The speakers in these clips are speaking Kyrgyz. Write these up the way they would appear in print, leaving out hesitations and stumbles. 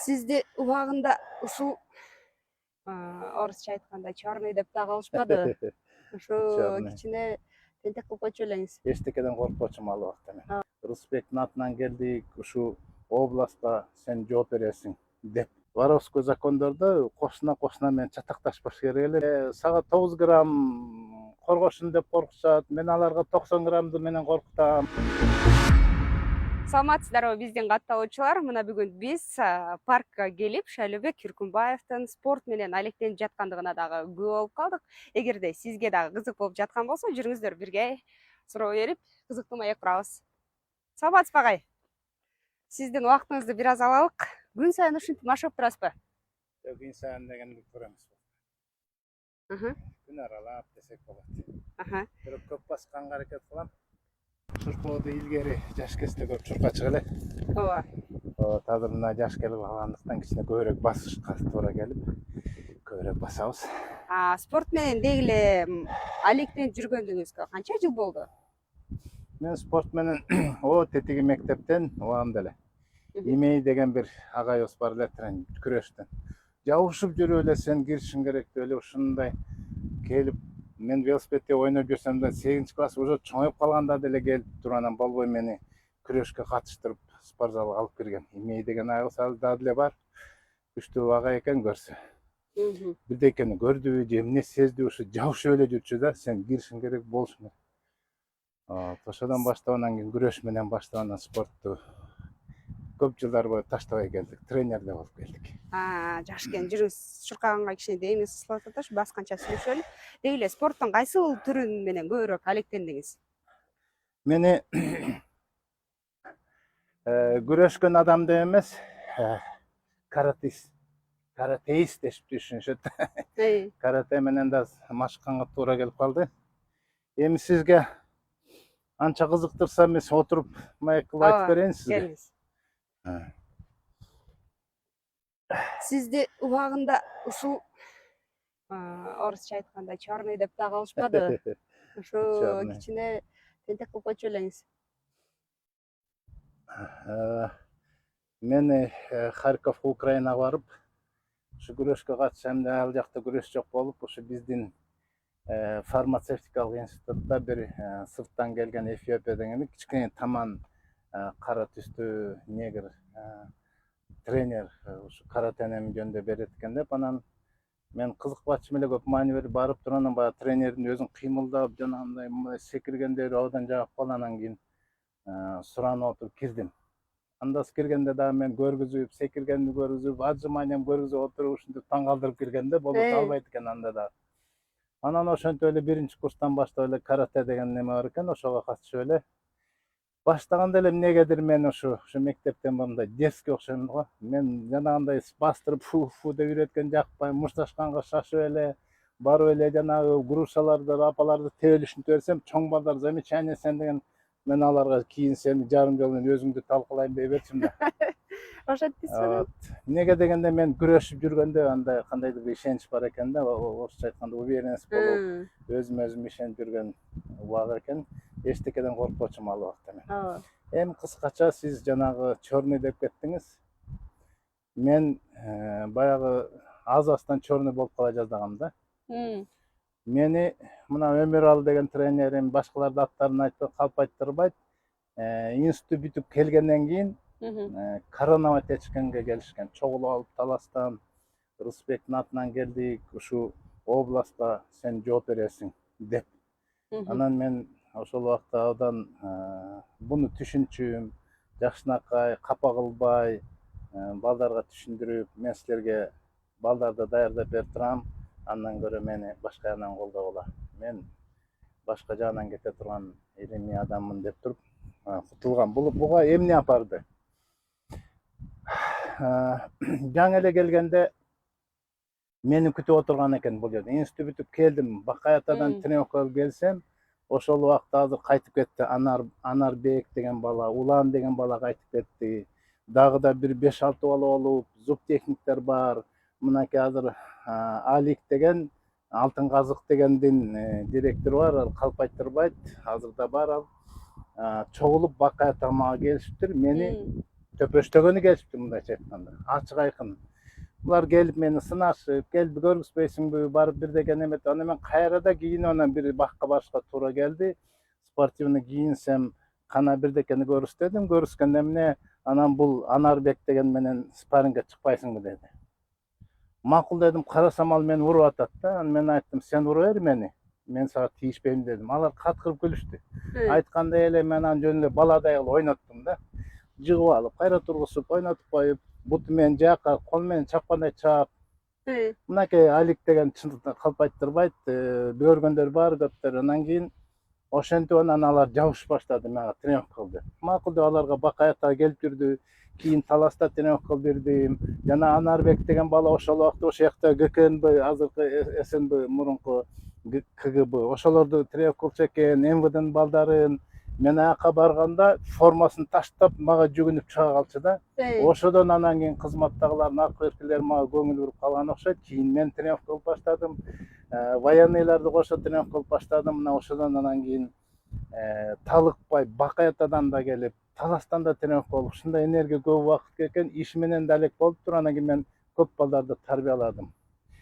Сизди убагында ушул орусча айтканда черный деп да калышпады. Ошо Черный. кичине тентек кылып койчу элеңиз. Эчтекеден коркпочумун ал убакта мен. Рысбектин атынан келдик, ушу областка сен жооп бересиң деп. Воровской закондордо кошуна менен чатакташпаш керек эле. Сага 9 грамм коргошун деп коркушат. Мен аларга 90 граммды менен коркутам. Саламатсыздарбы биздин катталуучулар. Мына бүгүн биз паркка келип, Шайлообек Күркүнбаевдин спорт менен алектенип жаткандыгына дагы күбө болуп калдык. Эгерде сизге дагы кызык болуп жаткан болсо, жүрүңүздөр бирге суроо берип, кызыктуу маек курабыз. Саламатсызбы агай? Сиздин убактыңызды бир аз алалык. Күн сайын ушинтип машыгып турасызбы? Күн сайын дегенди көрөмүз. Күн аралап десек болот. Бирок көп басканга аракет кылам. Чуркоодо илгери жаш кезде көп чуркачык эле. Ооба. Азыр мына жаш келип алгандыктан кичине көбүрөөк басышка туура келип, көбүрөөк басабыз. Спорт менен деги эле алектенип жүргөнүңүзгө канча жыл болду? Мен спорт менен тетиги мектептен убагында эле. Имей деген бир агайыбыз бар эле күрөштөн. Жабышып жүрүп эле сен киришиң керек деп эле ушундай келип, мен велосипедде ойноп жүрсөм да 8 класс уже чоңоюп калганда деле келип туруп болбой мени күрөшкө катыштырып спортзалга алып кирген. Имей деген агайыбыз ал да деле бар. Күчтүү агай экен көрсө. Бирдекени көрдүбү же эмне сезди, ушу жабышып эле жүрчү да, сен киришиң керек болушуң. Ошодон баштап анан кийин күрөш менен баштап анан спортту көп жылдар бою таштабай келдик. Тренер да болуп келдик. Жаш экен, жүрүңүз чуркаганга кичине деңиз ысылып атат, басканча сүйлөшөлү. Деги эле спорттун кайсыл түрүн менен көбүрөөк алектендиңиз? Мени күрөшкөн адам деп эмес, каратеист деп түшүнүшөт. Карате менен да машыкканга туура келип калды. Эми сизге анча кызыктырса мен отуруп маек кылып айтып берейин сизге. Келиңиз. Сизди убагында ушул орусча айтканда черный деп да калышпады. Ошо кичине тентек кылып койчу элеңиз. Мен Харьковго, Украинага барып, ушу күрөшкө катышам деп ал жакта күрөш жок болуп, ушу биздин фармацевтикалык институтта бир сырттан келген Эфиопия деген кичине таман кара түстүү негр тренер ушу каратенин жөнүндө берет экен деп, анан мен кызыкпачым эле көп маани берип барып туруп анан баягы тренердин өзүн кыймылдап жанагындай секиргендери абдан жагып калды. Анан кийин суранып отуруп кирдим. Андас киргенде дагы мен көргүзүп, секиргенди көргүзүп, отжиманиям көргүзүп отуруп ушинтип таң калтырып киргенде болот албайт экен анда да. Анан ошентип эле биринчи курстан баштап эле карате деген неме бар экен, ошого катышып эле баштаганда эле эмнегедир мен ушу мектептен мындай детский окшойм го. Мен жанагындай бастырып фу деп үйрөткөн жакпайм, мушташканга шашып эле барып эле жанагы грушаларды, апаларды тебелишинтип берсем, чоң балдар замечание сен деген, мен аларга кийин сени жарым жол менен өзүңдү талкалайм дей берчимин да. Ошентипсиз. Эмнеге дегенде мен күрөшүп жүргөндө андай кандайдыр бир ишенич бар экен да, орусча айтканда уверенность болуп, өзүм ишенип жүргөн убак экен. Эчтекеден коркпочумун ал убакта мен. Эми кыскача сиз жанагы черный деп кеттиңиз. Мен баягы аз-аздан черный болуп кала жаздагам да. Мени мына Өмүралы деген тренерим башкаларды аттарын айтып калп айттырбайт. Институт бүтүп келгенден кийин коронавать этишкенге келишкен. Чогулуп алып таластан Рысбектин атынан келдик, ушу областка сен жооп бересиң деп. Анан мен ошол убакта абдан буну түшүнчүм, жакшынакай, капа кылбай, балдарга түшүндүрүп, мен силерге балдарды даярдап берип турам, андан көрө мени башка жагынан колдогула. Мен башка жагынан кете турган илимий адаммын деп туруп кутулгам. Буга эмне апарды? Жаңы эле келгенде мени күтүп отурган экен бул жерде. Институт бүтүп келдим, Бакай атадан тренировкага келсем, ошол убакта азыр кайтып кетти. Анарбек деген бала, Улан деген бала кайтып кетти. Дагы да бир 5-6 бала болуп, зубтехниктер бар. Мынакей азыр Алик деген, Алтын Казык дегендин директору бар, калп айттырбайт, азыр да бар ал. Чогулуп Бакай атамага келишиптир, мени төпөштөгөнү келишипти мындайча айтканда. Ачык айкын. Булар келип мени сынашып, келип көргүзбөйсүңбү, барып бирдеке неметип, анан мен кайрада кийинип анан бир бакка барышка туура келди. Спортивный кийинсем, кана бирдекени көрүстөдүм. Көрүскөндө эмне, анан бул Анарбек деген менен спаррингге чыкпайсыңбы деди. Макул дедим, карасам ал мени уруп атат да. Анан мен айттым, сен уруп бер мени. Мен сага тийишпейм дедим. Алар каткырып күлүштү. Айткандай эле мен анан жөн эле баладай кылып ойноттум да. Жыгып алып, кайра тургузуп, ойнотуп коюп, буту менен жаакка, кол менен чапкандай чаап. Мынакей Алик деген калп айттырбайт, көргөндөр бар көптөр. Анан кийин ошентип анан алар жабыш баштады мага тренировка кыл деп. Макул деп аларга Бакаевка келип жүрдү. Кийин Таласта тренировка кылып бердим. Жана Анарбек деген бала ошол убакта ошол жакта ГКНБ, азыркы СНБ, мурунку КГБ, ошолорду тренировка кылчу экен, МВДнын балдарын. Мен аяка барганда формасын таштап мага жүгүнүп чыга калчу да. Ошодон анан кийин кызматтагылардын аркы мага көңүл буруп калган окшойт. Кийин мен тренировка кылып баштадым. Военныйларды кошо тренировка кылып баштадым. Мына ошодон анан кийин талыкпай Бакаевтадан да келип, Таластан да тренировка кылып, ушундай энергия көп убакыт кеткен, иш менен да элек болуп туруп, анан кийин мен көп балдарды тарбияладым.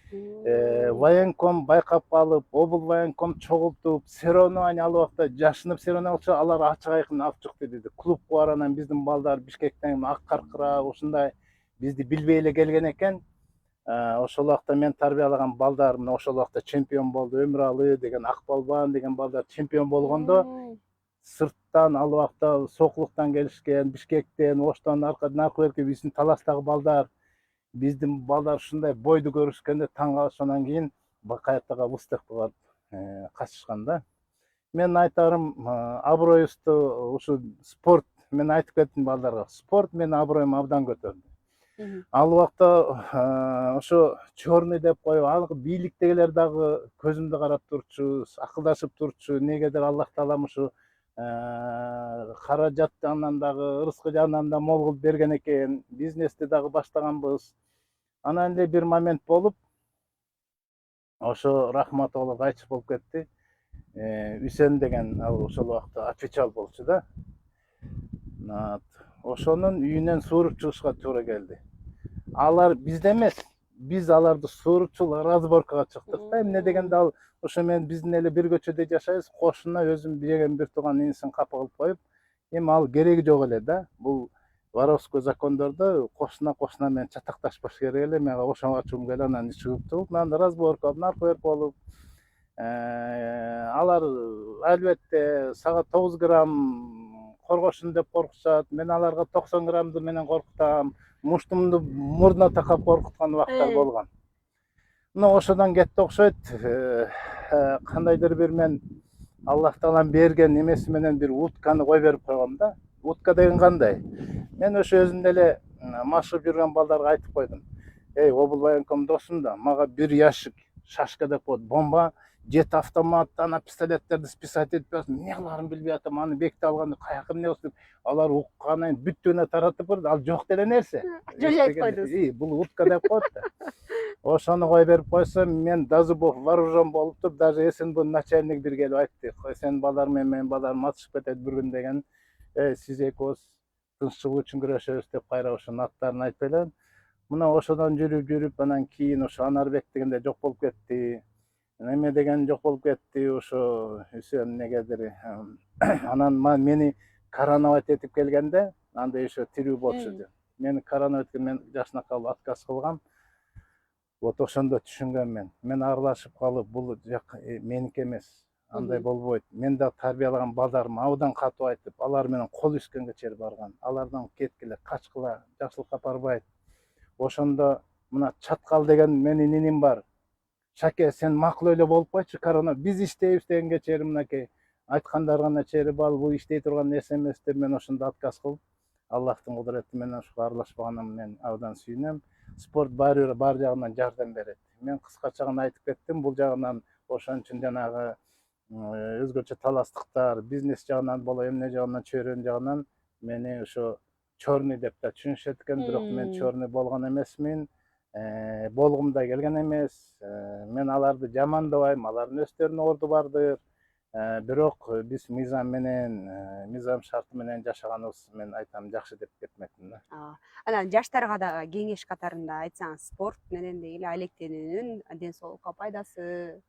Военком байкап калып, обл военком чогултуп, соревнование ал убакта жашынып соревнование кылчу, алар ачык айкын алып чыкты деди. Клубка бар, анан биздин балдар Бишкектен ак каркыра, ушундай бизди билбей эле келген экен. Ошол убакта мен тарбиялаган балдар мына ошол убакта чемпион болду. Өмүралы деген, Акбалбан деген балдар чемпион болгондо, сырттан ал убакта Сокулуктан келишкен, Бишкектен, Оштон, наркы биздин Таластагы балдар, биздин балдар ушундай бойду көрүшкөндө таң калышып, анан кийин Бакаевтага выставка барып катышкан да. Мен айтарым, аброюбузду ушу спорт, мен айтып кеттим балдарга, спорт менин аброюмду абдан көтөрдү. Ал убакта ошо черный деп коюп, ал бийликтегилер дагы көзүмдү карап турчу, акылдашып турчу, негедир Аллах Таалам ушу каражат жагынан дагы, ырыскы жагынан да мол кылып берген экен. Бизнести дагы баштаганбыз. Анан эле бир момент болуп, ошо рахматулла кайтыш болуп кетти. Үсен деген ал ошол убакта отвечал болчу да. Ошонун үйүнөн сууруп чыгышка туура келди. Алар бизде эмес, биз аларды сууруп чыгып разборкага чыктык да. Эмне дегенде ал ошо мен биздин эле бир көчөдө жашайбыз, кошуна өзүм жеген бир тууган инисин капа кылып коюп, эми ал кереги жок эле да. Бул воровской закондордо кошуна менен чатакташпаш керек эле. Мен ошого ачуум келип, анан чыгып, анан разборка, наркы болуп, алар албетте сага 9 грамм коргошун деп коркутушат. Мен аларга 90 граммды менен коркутам. Муштумду мурдуна такап коркуткан убактар болгон. Мына ошодон кетти окшойт. Кандайдыр бир мен Аллах Таалам берген эмеси менен бир утканы кой берип койгом да. Утка деген кандай? Мен ошо өзүм деле машыгып жүргөн балдарга айтып койдум. Эй, обл военком досум да, мага бир ящик шашка деп коет, бомба, 7 автомат, ана пистолеттерди списать этип берсин. Эмне кыларын билбей атам, аны беките алганда каяка эмне болсун деп, алар уккандан кийин бүттүгүнө таратып берди. Ал жок деле нерсе. Жөн айтып койдуңуз. Бул утка деп коет да. Ошону кой берип койсом, мен Дазубов вооружен болуп туруп, даже СНБ начальник бир келип айтты. Сен балдар менен балдарым атышып кетет бир күн деген. Сиз экөөбүз тынччылык үчүн күрөшөбүз деп кайра ошонун аттарын айтып элем. Мына ошодон жүрүп, анан кийин ошо Анарбек дегенде жок болуп кетти. Неме деген жок болуп кетти, ошо Үсен негедир. Анан мени короновать этип келгенде, анда ошо тирүү болчу. Мени короновать этип, мен жашынакай отказ кылгам. Вот ошондо түшүнгөм мен аралашып калып, бул жак меники эмес. Андай болбойт. Мен да тарбиялаган балдарым абдан катуу айтып, алар менен кол үскөнгө чейин барган. Алардан кеткиле, качкыла, жакшылыкка барбайт. Ошондо мына Чаткал деген менин иним бар. Шаке, сен макул эле болуп койчу, корона. Биз иштейбиз дегенге чейин мынакей айткандарына чейин бул иштей турган нерсе эмес деп мен ошондо отказ кылып, Аллахтын кудурети менен ушуга аралашпаганымды мен абдан сүйүнөм. Спорт бар жагынан жардам берет. Мен кыскача гана айтып кеттим, бул жагынан ошон үчүн жанагы өзгөчө таластыктар, бизнес жагынан боло, эмне жагынан, чөйрөнүн жагынан мени ошо черный деп да түшүнүшөт экен, бирок мен черный болгон эмесмин. Болгум да келген эмес. Мен аларды жамандабайм, алардын өздөрүнүн орду бардыр. Бирок биз мыйзам шарты менен жашаганыбыз мен айтам жакшы деп кетмекмин да. Анан жаштарга дагы кеңеш катарында айтсаңыз, спорт менен деги эле алектенүүнүн ден соолукка пайдасы,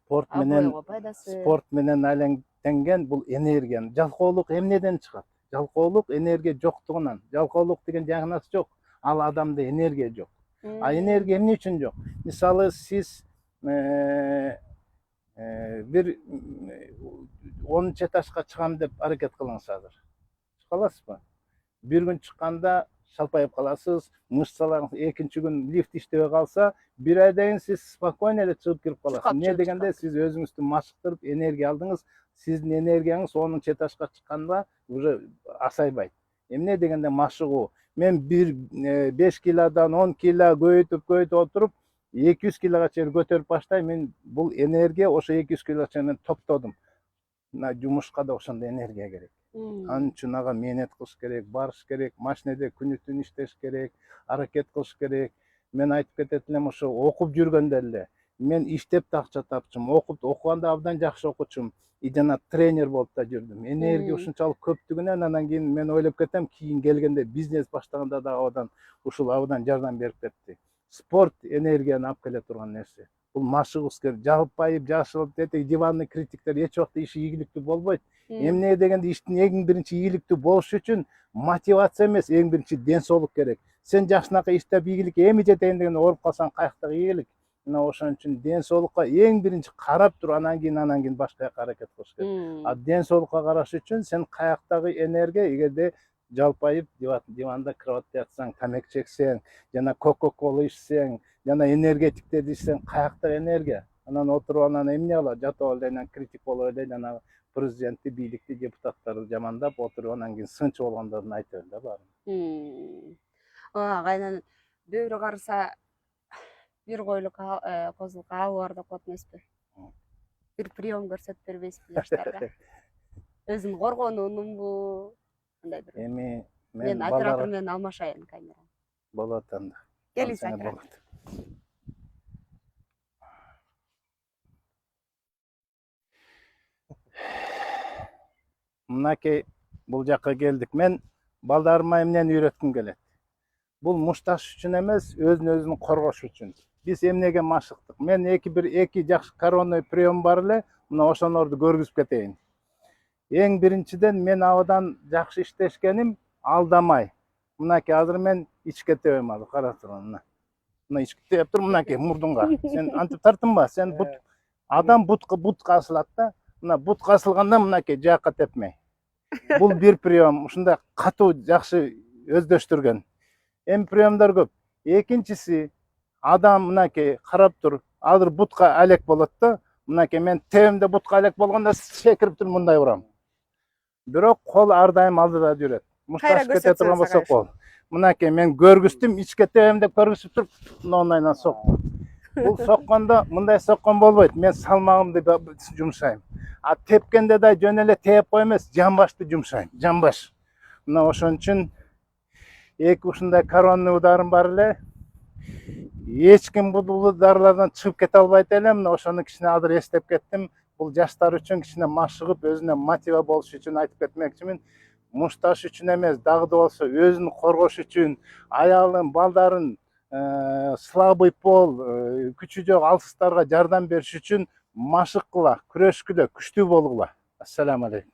абройго пайдасы. Спорт менен алектенген бул энергияны. Жалкоолук эмнеден чыгат? Жалкоолук энергия жоктугунан. Жалкоолук деген жагынасы жок. Ал адамда энергия жок. А энергия эмне үчүн жок? Мисалы сиз бир 10 этажга чыгам деп аракет кылыңыз азыр. Чыга аласызбы? Бир күн чыкканда шалпайып каласыз, мышцаларыңыз экинчи күн лифт иштебей калса, бир айдан кийин сиз спокойно эле чыгып кирип каласыз. Эмне дегенде сиз өзүңүздү машыктырып, энергия алдыңыз, сиздин энергияңыз 10 этажга чыкканда уже асайбайт. Эмне дегенде машыгуу. Мен 5 килодан 10 кило көбөйтүп отуруп 200 килога чейин көтөрүп баштайм. Мен бул энергия ошо 200 кило чейин топтодум. Мына жумушка да ошондой энергия керек. Анын үчүн ага мээнет кылыш керек, барыш керек, машинеде күнү түн иштеш керек, аракет кылыш керек. Мен айтып кетет элем, ошо окуп жүргөндө эле мен иштеп да акча тапчумун, окуганда абдан жакшы окучумун, жана тренер болуп да жүрдүм. Энергия ушунчалык көптүгүнөн анан кийин мен ойлоп кетем, кийин келгенде бизнес баштаганда да абдан жардам берип кетти. Спорт энергияны алып келе турган нерсе. Бул машыгыбыз керек. Жалпайып, жашылып, диванный критиктер эч убакта иши ийгиликтүү болбойт. Эмне дегенде иштин эң биринчи ийгиликтүү болуш үчүн мотивация эмес, эң биринчи ден соолук керек. Сен жакшынакай иштеп ийгиликке эми жетейин дегенде ооруп калсаң каяктагы ийгилик? Мына ошон үчүн ден соолукка эң биринчи карап туруп, анан кийин башка жака аракет кылыш керек. А ден соолукка караш үчүн сен каяктагы энергия, эгерде жалпайып диванда кроватьта жатсаң, тамек чексең, жана кока-кола ичсең, жана энергетиктерди ичсең, каяктагы энергия? Анан отуруп анан эмне кылат? Жатып алып эле критик болуп эле жанагы президентти, бийликти, депутаттарды жамандап отуруп, анан кийин сынчы болгондорун айтып эле да баарын. Кайнан бөөрү карыса бир койлук козулук абы бар деп коет эмеспи? Бир прием көрсөтүп бербейсизби жаштарга? Өзүн коргонуунунбу? Кандай бир? Эми Мен оператор менен алмашайын камераны. Болот анда. Келиңиз оператор. Мынакей бул жакка келдик. Мен балдарыма эмнени үйрөткүм келет? Бул мушташ үчүн эмес, өзүн коргош үчүн. Биз эмнеге машыктык? Мен эки жакшы коронный прием бар эле, мына ошолорду көргүзүп кетейин. Эң биринчиден мен абдан жакшы иштешкеним алдамай. Мынакей азыр мен ичке тебем, азыр карап туруңар. Мына ичке тебип туруп, мынакей мурдуңга. Сен антип тартынба, сен адам бутка асылат да. Мына бутка асылганда мынакей жакка тепмей. Бул бир прием, ушундай катуу жакшы өздөштүргөн. Эми приемдор көп. Экинчиси, адам мынакей карап тур, азыр бутка алек болот да. Мынакей мен тебимде бутка алек болгондо секирип туруп мындай урам. Бирок кол ар дайым алдыда жүрөт. Мушташ кете турган болсо кол. Мынакей мен көргүздүм, ичке тебем деп көргүзүп туруп, мындай соктум. Бул соккондо мындай соккон болбойт. Мен салмагымды жумшайм. А тепкенде да жөн эле теп кой эмес, жамбашты жумшайм. Жамбаш. Мына ошон үчүн эки ушундай коронный ударым бар эле. Эч ким бул ударlardan чыгып кете албайт эле. Мына ошону кичине азыр эстеп кеттим. Бул жаштар үчүн кичине машыгып, өзүнө мотива болуш үчүн айтып кетмекчимин. Мушташ үчүн эмес, дагы да болсо өзүн коргош үчүн, аялын, балдарын, слабый пол, күчү жок алсыздарга жардам бериш үчүн машык кыла, күрөшкүлө, күчтүү болгула. Ассаламу алейкум.